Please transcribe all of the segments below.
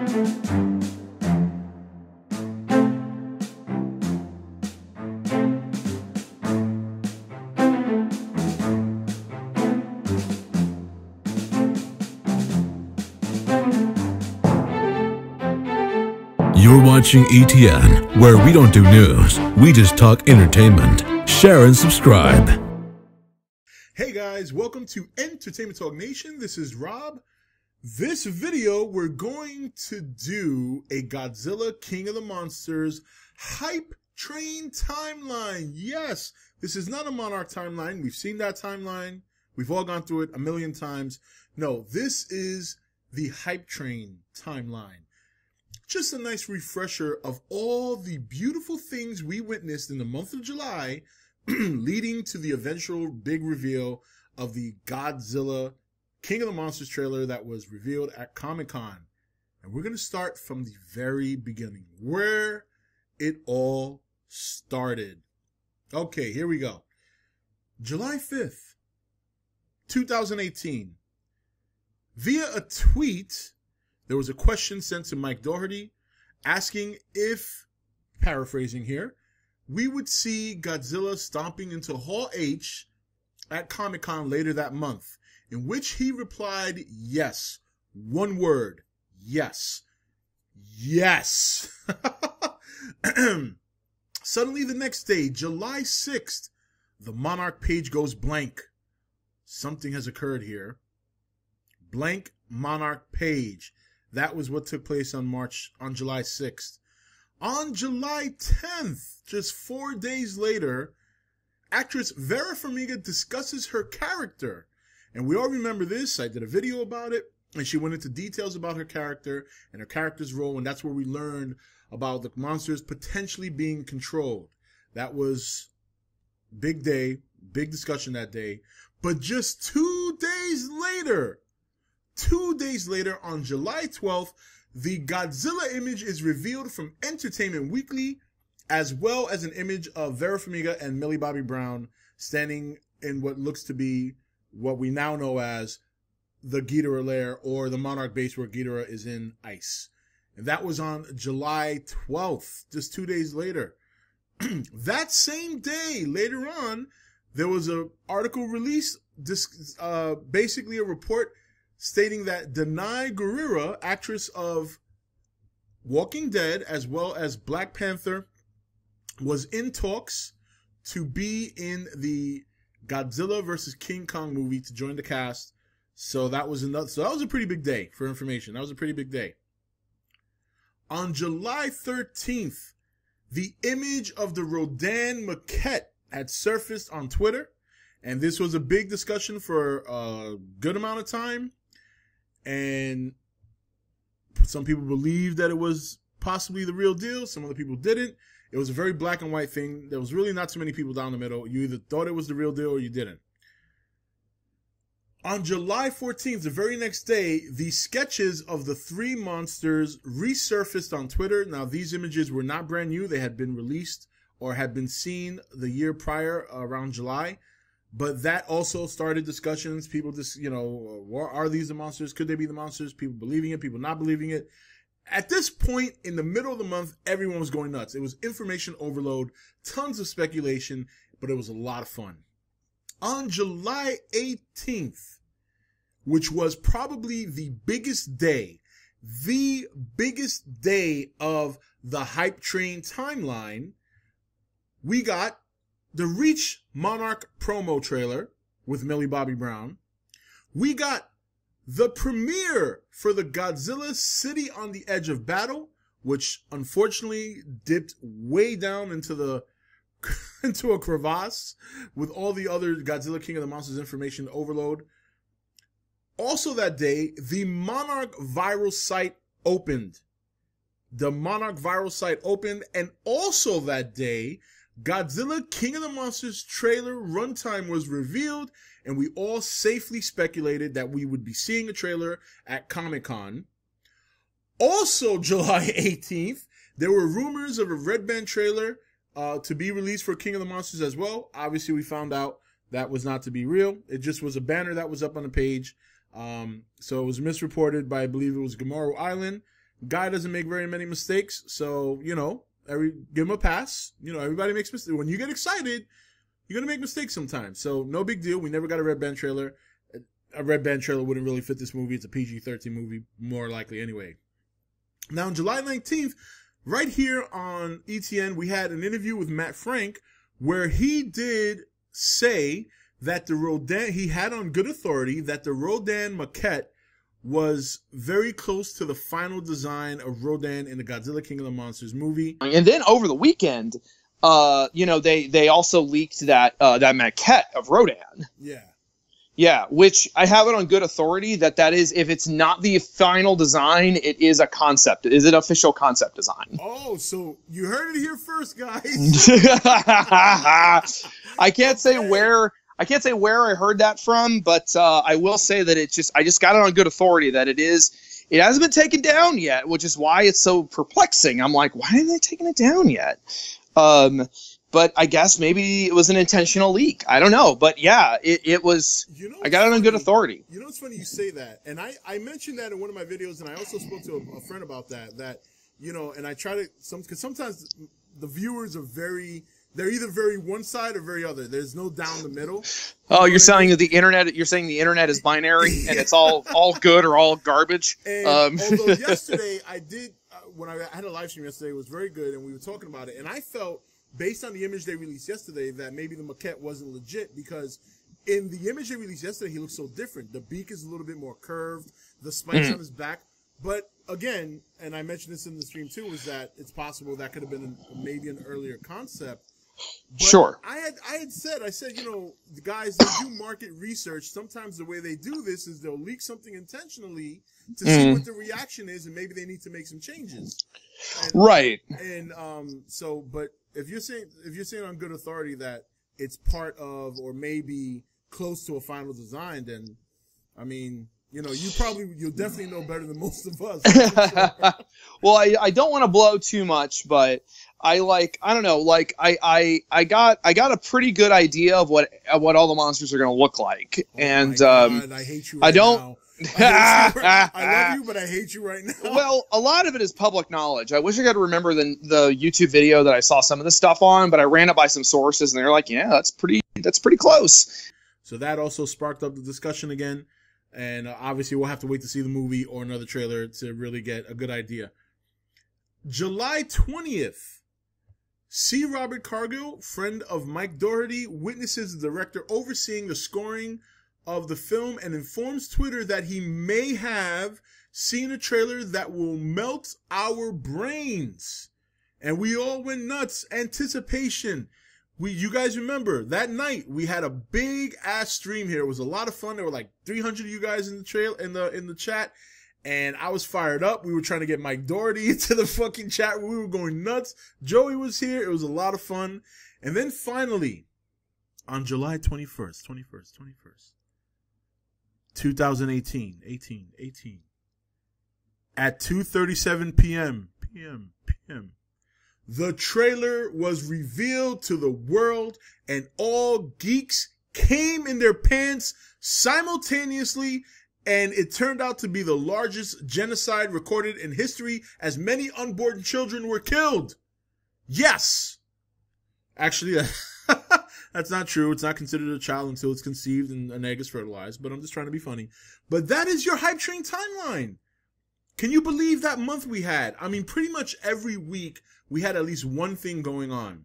You're watching E.T.N, where we don't do news, we just talk entertainment. Share and subscribe. Hey guys, welcome to Entertainment Talk Nation. This is Rob. This video, we're going to do a Godzilla King of the Monsters hype train timeline. Yes, this is not a Monarch timeline. We've seen that timeline. We've all gone through it a million times. No, this is the hype train timeline. Just a nice refresher of all the beautiful things we witnessed in the month of July leading to the eventual big reveal of the Godzilla King of the Monsters trailer that was revealed at Comic-Con. And we're going to start from the very beginning, where it all started. Okay, here we go. July 5th, 2018. Via a tweet, there was a question sent to Mike Doherty asking if, paraphrasing here, we would see Godzilla stomping into Hall H at Comic-Con later that month, in which he replied, yes. One word, yes. Yes. Suddenly the next day, July 6th, the Monarch page goes blank. Something has occurred here. Blank Monarch page. That was what took place on July 6th. On July 10th, just 4 days later, actress Vera Farmiga discusses her character. And we all remember this. I did a video about it, and she went into details about her character and her character's role, and that's where we learned about the monsters potentially being controlled. That was big day, big discussion that day. But just 2 days later, 2 days later, on July 12th, the Godzilla image is revealed from Entertainment Weekly, as well as an image of Vera Farmiga and Millie Bobby Brown standing in what looks to be what we now know as the Ghidorah lair, or the Monarch base where Ghidorah is in ice. And that was on July 12th, just 2 days later. That same day, later on, there was an article released, basically a report stating that Danai Gurira, actress of Walking Dead as well as Black Panther, was in talks to be in the Godzilla vs. King Kong movie to join the cast. So that was a pretty big day for information. That was a pretty big day. On July 13th, the image of the Rodin maquette had surfaced on Twitter, and this was a big discussion for a good amount of time. And some people believed that it was possibly the real deal. Some other people didn't. It was a very black and white thing. There was really not too many people down the middle. You either thought it was the real deal or you didn't. On July 14th, the very next day, the sketches of the three monsters resurfaced on Twitter. Now, these images were not brand new. They had been released or had been seen the year prior, around July. But that also started discussions. People just, are these the monsters? Could they be the monsters? People believing it, people not believing it. At this point, in the middle of the month, everyone was going nuts. It was information overload, tons of speculation, but it was a lot of fun. On July 18th, which was probably the biggest day of the hype train timeline, we got the Reach Monarch promo trailer with Millie Bobby Brown. We got the premiere for the Godzilla City on the Edge of Battle, which unfortunately dipped way down into a crevasse with all the other Godzilla King of the Monsters information overload. Also that day, the Monarch viral site opened. And also that day, Godzilla King of the Monsters trailer runtime was revealed, and we all safely speculated that we would be seeing a trailer at Comic-Con. Also, July 18th, there were rumors of a Red Band trailer to be released for King of the Monsters as well. Obviously, we found out that was not to be real. It just was a banner that was up on the page. So it was misreported by, I believe it was Gamaro Island, Guy doesn't make very many mistakes, so, you know, give him a pass. You know, everybody makes mistakes. When you get excited, you're going to make mistakes sometimes. So, no big deal. We never got a red band trailer. A red band trailer wouldn't really fit this movie. It's a PG-13 movie, more likely anyway. Now, on July 19th, right here on E.T.N, we had an interview with Matt Frank where he did say that the Rodin, he had on good authority that the Rodin maquette was very close to the final design of Rodin in the Godzilla King of the Monsters movie. And then over the weekend, you know, they also leaked that maquette of Rodin. Yeah. Yeah, which I have it on good authority that is, if it's not the final design, it is a concept. It is an official concept design. Oh, so you heard it here first, guys. I can't say where I heard that from, but I will say that I just got it on good authority that it hasn't been taken down yet, which is why it's so perplexing. I'm like, why haven't they taken it down yet? But I guess maybe it was an intentional leak. I don't know. But yeah, it was. You know, I got it on good authority. You know, it's funny you say that. And I mentioned that in one of my videos, and I also spoke to a friend about that, you know, and I try to, because sometimes the viewers are they're either very one side or very other. There's no down the middle. Oh, you're saying the internet is binary and it's all good or all garbage. And although yesterday I did, when I had a live stream yesterday, it was very good, and we were talking about it, and I felt, based on the image they released yesterday, that maybe the maquette wasn't legit, because in the image they released yesterday, he looks so different. The beak is a little bit more curved, the spikes on his back. But again, and I mentioned this in the stream too, is that it's possible that could have been maybe an earlier concept. But sure. I said, you know, the guys that do market research, sometimes the way they do this is they'll leak something intentionally to see what the reaction is, and maybe they need to make some changes. Right. And so, but if you're saying on good authority that it's part of or maybe close to a final design, then I mean, you know, you'll definitely know better than most of us. Sure. Well, I don't want to blow too much, but I don't know, like I got a pretty good idea of what all the monsters are going to look like. Oh, and God, I hate you right now. I love you, but I hate you right now. Well, a lot of it is public knowledge. I wish I could remember the YouTube video that I saw some of this stuff on, but I ran it by some sources, and they're like, "Yeah, that's pretty close." So that also sparked up the discussion again, and obviously we'll have to wait to see the movie or another trailer to really get a good idea. July 20th, C. Robert Cargill, friend of Mike Doherty, witnesses the director overseeing the scoring of the film and informs Twitter that he may have seen a trailer that will melt our brains. And we all went nuts. Anticipation. You guys remember that night we had a big ass stream here. It was a lot of fun. There were like 300 of you guys in the chat, and I was fired up. We were trying to get Mike Doherty into the fucking chat. We were going nuts. Joey was here. It was a lot of fun. And then finally, on July 21st, 2018, at 2:37 p.m., the trailer was revealed to the world, and all geeks came in their pants simultaneously, and it turned out to be the largest genocide recorded in history, as many unborn children were killed. Yes! Actually, that's not true. It's not considered a child until it's conceived and an egg is fertilized, but I'm just trying to be funny. But that is your Hype Train timeline. Can you believe that month we had? I mean, pretty much every week we had at least one thing going on.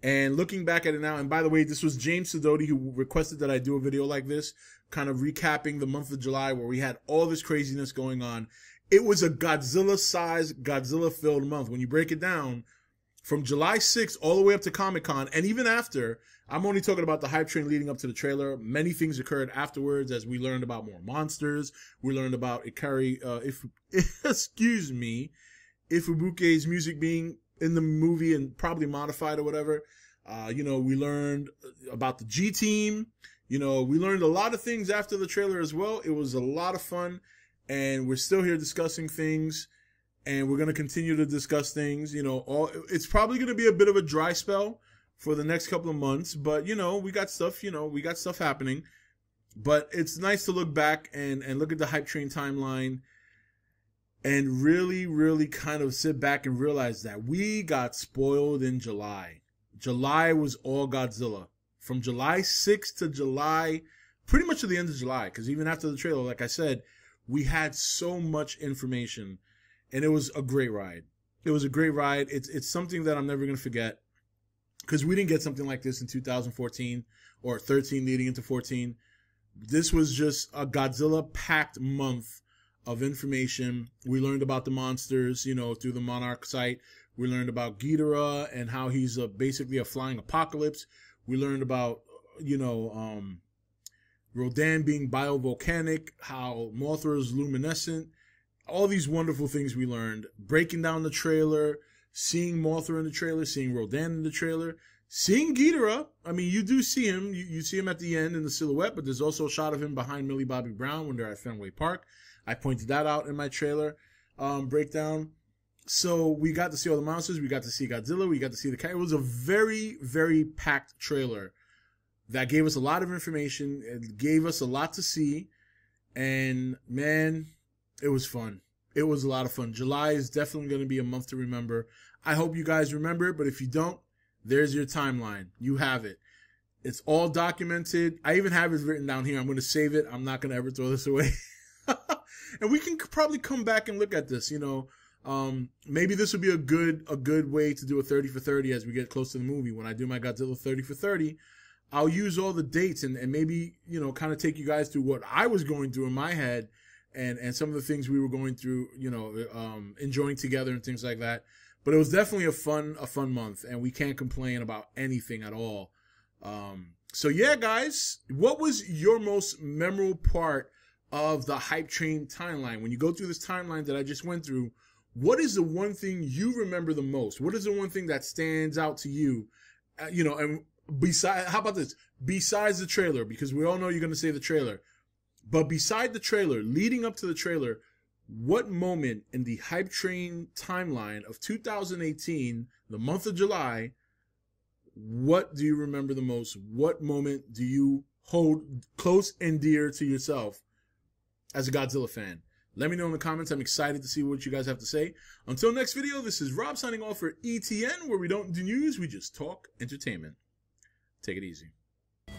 And looking back at it now, and by the way, this was James Sidoti who requested that I do a video like this, kind of recapping the month of July where we had all this craziness going on. It was a Godzilla-sized, Godzilla-filled month. When you break it down, from July 6th all the way up to Comic-Con, and even after, I'm only talking about the hype train leading up to the trailer. Many things occurred afterwards as we learned about more monsters. We learned about Ifubuke's music being in the movie and probably modified or whatever. We learned about the G-Team. We learned a lot of things after the trailer as well. It was a lot of fun, and we're still here discussing things, and we're going to continue to discuss things. It's probably going to be a bit of a dry spell for the next couple of months, but we got stuff happening. But it's nice to look back and look at the hype train timeline. and really, really kind of sit back and realize that we got spoiled in July. July was all Godzilla. From July 6th to July, pretty much to the end of July, because even after the trailer, like I said, we had so much information, and it was a great ride. It was a great ride. It's something that I'm never going to forget, because we didn't get something like this in 2014 or 13 leading into 14. This was just a Godzilla-packed month of information. We learned about the monsters, you know, through the Monarch site. We learned about Ghidorah and how he's basically a flying apocalypse. We learned about, you know, Rodin being biovolcanic, how Mothra is luminescent. All these wonderful things we learned. Breaking down the trailer, seeing Mothra in the trailer, seeing Rodin in the trailer, seeing Ghidorah. I mean, you do see him. You see him at the end in the silhouette, but there's also a shot of him behind Millie Bobby Brown when they're at Fenway Park. I pointed that out in my trailer breakdown. So we got to see all the monsters. We got to see Godzilla. We got to see the cat. It was a very, very packed trailer that gave us a lot of information. It gave us a lot to see. And, man, it was fun. It was a lot of fun. July is definitely going to be a month to remember. I hope you guys remember it, but if you don't, there's your timeline. You have it. It's all documented. I even have it written down here. I'm going to save it. I'm not going to ever throw this away. And we can probably come back and look at this, you know. Maybe this would be a good way to do a 30 for 30 as we get close to the movie. When I do my Godzilla 30 for 30, I'll use all the dates and maybe, you know, kind of take you guys through what I was going through in my head and some of the things we were going through, you know, enjoying together and things like that. But it was definitely a fun month, and we can't complain about anything at all. So yeah, guys, what was your most memorable part of the Hype Train timeline? When you go through this timeline that I just went through, what is the one thing you remember the most? What is the one thing that stands out to you? You know, and besides, how about this? Besides the trailer, because we all know you're going to say the trailer. But beside the trailer, leading up to the trailer, what moment in the Hype Train timeline of 2018, the month of July, what do you remember the most? What moment do you hold close and dear to yourself as a Godzilla fan? Let me know in the comments. I'm excited to see what you guys have to say. Until next video, this is Rob signing off for E.T.N, where we don't do news, we just talk entertainment. Take it easy.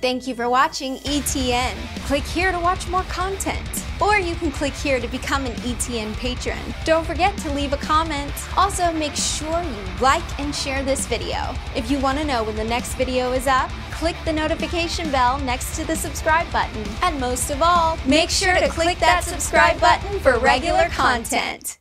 Thank you for watching E.T.N. Click here to watch more content. Or you can click here to become an E.T.N. patron. Don't forget to leave a comment. Also, make sure you like and share this video. If you want to know when the next video is up, click the notification bell next to the subscribe button. And most of all, make sure to click that subscribe button for regular content.